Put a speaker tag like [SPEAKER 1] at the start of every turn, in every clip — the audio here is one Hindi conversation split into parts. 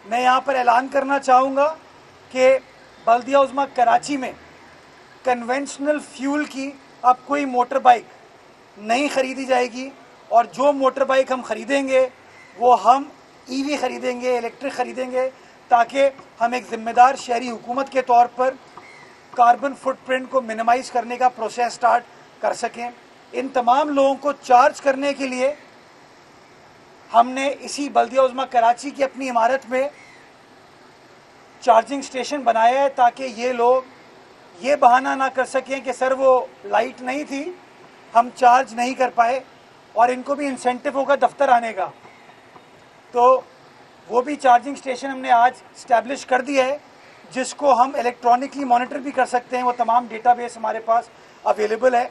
[SPEAKER 1] मैं यहाँ पर ऐलान करना चाहूँगा कि बल्दिया उज़्मा कराची में कन्वेंशनल फ्यूल की अब कोई मोटर बाइक नहीं ख़रीदी जाएगी, और जो मोटर बाइक हम ख़रीदेंगे वो हम ईवी ख़रीदेंगे, इलेक्ट्रिक ख़रीदेंगे, ताकि हम एक ज़िम्मेदार शहरी हुकूमत के तौर पर कार्बन फुटप्रिंट को मिनिमाइज़ करने का प्रोसेस स्टार्ट कर सकें। इन तमाम लोगों को चार्ज करने के लिए हमने इसी बल्दिया उज़्मा कराची की अपनी इमारत में चार्जिंग स्टेशन बनाया है, ताकि ये लोग ये बहाना ना कर सकें कि सर वो लाइट नहीं थी, हम चार्ज नहीं कर पाए, और इनको भी इंसेंटिव होगा दफ्तर आने का। तो वो भी चार्जिंग स्टेशन हमने आज इस्टेब्लिश कर दिया है, जिसको हम इलेक्ट्रॉनिकली मॉनिटर भी कर सकते हैं। वो तमाम डेटाबेस हमारे पास अवेलेबल है,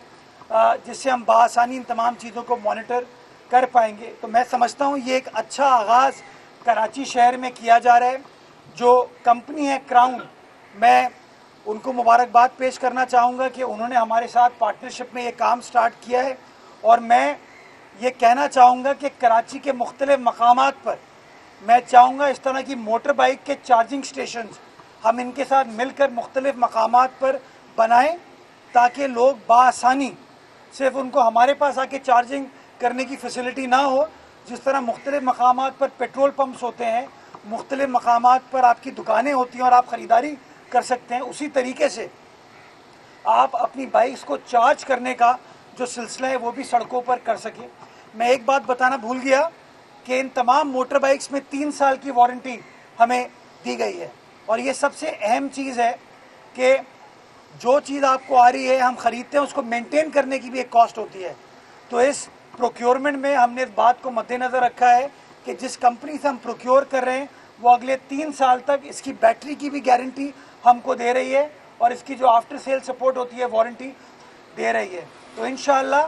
[SPEAKER 1] जिससे हम बासानी इन तमाम चीज़ों को मॉनिटर कर पाएंगे। तो मैं समझता हूँ ये एक अच्छा आगाज़ कराची शहर में किया जा रहा है। जो कंपनी है क्राउन, मैं उनको मुबारकबाद पेश करना चाहूँगा कि उन्होंने हमारे साथ पार्टनरशिप में ये काम स्टार्ट किया है, और मैं ये कहना चाहूँगा कि कराची के मुख्तलिफ मकामात पर मैं चाहूँगा इस तरह की मोटर बाइक के चार्जिंग स्टेशन हम इनके साथ मिलकर मुख्तलिफ मकामात पर बनाएं, ताकि लोग बासानी सिर्फ उनको हमारे पास आके चार्जिंग करने की फैसिलिटी ना हो। जिस तरह मुख्तलिफ मकामात पर पेट्रोल पम्प्स होते हैं, मुख्तलिफ मकामात पर आपकी दुकानें होती हैं और आप ख़रीदारी कर सकते हैं, उसी तरीके से आप अपनी बाइक्स को चार्ज करने का जो सिलसिला है वो भी सड़कों पर कर सकें। मैं एक बात बताना भूल गया कि इन तमाम मोटर बाइक्स में 3 साल की वारंटी हमें दी गई है, और ये सबसे अहम चीज़ है कि जो चीज़ आपको आ रही है हम ख़रीदते हैं, उसको मेंटेन करने की भी एक कॉस्ट होती है। तो इस प्रोक्योरमेंट में हमने इस बात को मद्देनज़र रखा है कि जिस कंपनी से हम प्रोक्योर कर रहे हैं वो अगले 3 साल तक इसकी बैटरी की भी गारंटी हमको दे रही है, और इसकी जो आफ्टर सेल सपोर्ट होती है वारंटी दे रही है। तो इंशाअल्लाह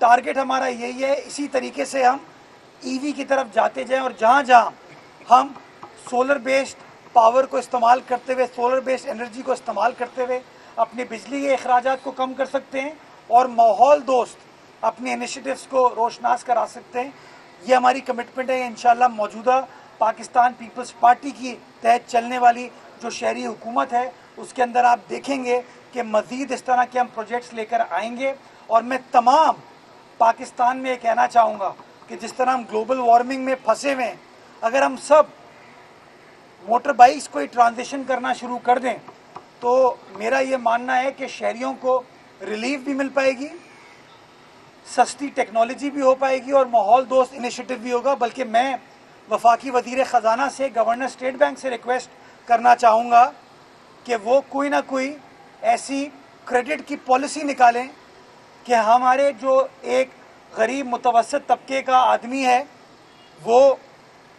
[SPEAKER 1] टारगेट हमारा यही है, इसी तरीके से हम ईवी की तरफ जाते जाएं, और जहाँ जहाँ हम सोलर बेस्ड पावर को इस्तेमाल करते हुए, सोलर बेस्ड एनर्जी को इस्तेमाल करते हुए अपने बिजली के अखराजात को कम कर सकते हैं और माहौल दोस्त अपने इनिशिएटिव्स को रोशनास करा सकते हैं, ये हमारी कमिटमेंट है। इंशाअल्लाह मौजूदा पाकिस्तान पीपल्स पार्टी की तहत चलने वाली जो शहरी हुकूमत है उसके अंदर आप देखेंगे कि मज़ीद इस तरह के हम प्रोजेक्ट्स लेकर आएंगे। और मैं तमाम पाकिस्तान में ये कहना चाहूँगा कि जिस तरह हम ग्लोबल वार्मिंग में फंसे हुए हैं, अगर हम सब मोटर बाइक्स को ही ट्रांजिशन करना शुरू कर दें तो मेरा ये मानना है कि शहरियों को रिलीफ भी मिल पाएगी, सस्ती टेक्नोलॉजी भी हो पाएगी और माहौल दोस्त इनिशिएटिव भी होगा। बल्कि मैं वफाकी वज़ीर ख़जाना से, गवर्नर स्टेट बैंक से रिक्वेस्ट करना चाहूँगा कि वो कोई ना कोई ऐसी क्रेडिट की पॉलिसी निकालें कि हमारे जो एक गरीब मुतवसत तबके का आदमी है वो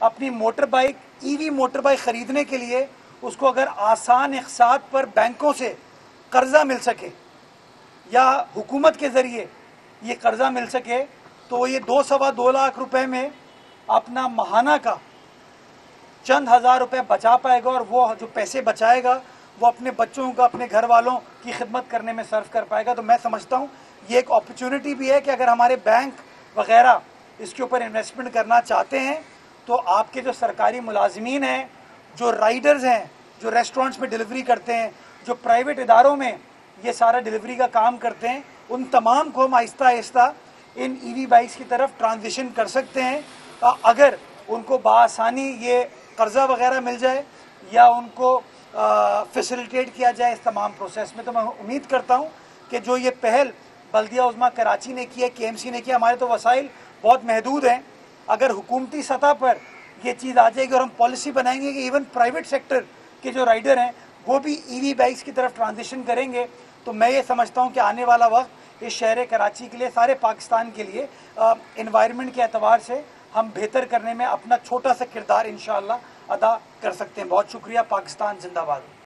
[SPEAKER 1] अपनी motor bike, EV motor bike ख़रीदने के लिए उसको अगर आसान इक़्सात पर बैंकों से कर्ज़ा मिल सके या हुकूमत के ज़रिए ये कर्ज़ा मिल सके, तो ये 2-2.25 लाख रुपए में अपना माहाना का चंद हज़ार रुपए बचा पाएगा, और वो जो पैसे बचाएगा वो अपने बच्चों का, अपने घर वालों की खिदमत करने में सर्व कर पाएगा। तो मैं समझता हूँ ये एक अपॉर्चुनिटी भी है कि अगर हमारे बैंक वगैरह इसके ऊपर इन्वेस्टमेंट करना चाहते हैं तो आपके जो सरकारी मुलाजमीन हैं, जो राइडर्स हैं, जो रेस्टोरेंट्स में डिलीवरी करते हैं, जो प्राइवेट इदारों में ये सारा डिलीवरी का काम करते हैं, उन तमाम को हम आहिस्ता आहिस्ता इन ईवी बाइक्स की तरफ ट्रांजिशन कर सकते हैं। अगर उनको बासानी ये कर्ज़ा वगैरह मिल जाए या उनको फैसिलिटेट किया जाए इस तमाम प्रोसेस में, तो मैं उम्मीद करता हूँ कि जो ये पहल बल्दिया उज़्मा कराची ने की है, KMC ने किया, हमारे तो वसाइल बहुत महदूद हैं, अगर हुकूमती सतह पर ये चीज़ आ जाएगी और हम पॉलिसी बनाएंगे कि इवन प्राइवेट सेक्टर के जो राइडर हैं वो भी ईवी बाइक्स की तरफ ट्रांजिशन करेंगे, तो मैं ये समझता हूँ कि आने वाला वक्त इस शहर कराची के लिए, सारे पाकिस्तान के लिए एनवायरनमेंट के एतबार से हम बेहतर करने में अपना छोटा सा किरदार इंशाअल्लाह अदा कर सकते हैं। बहुत शुक्रिया। पाकिस्तान जिंदाबाद।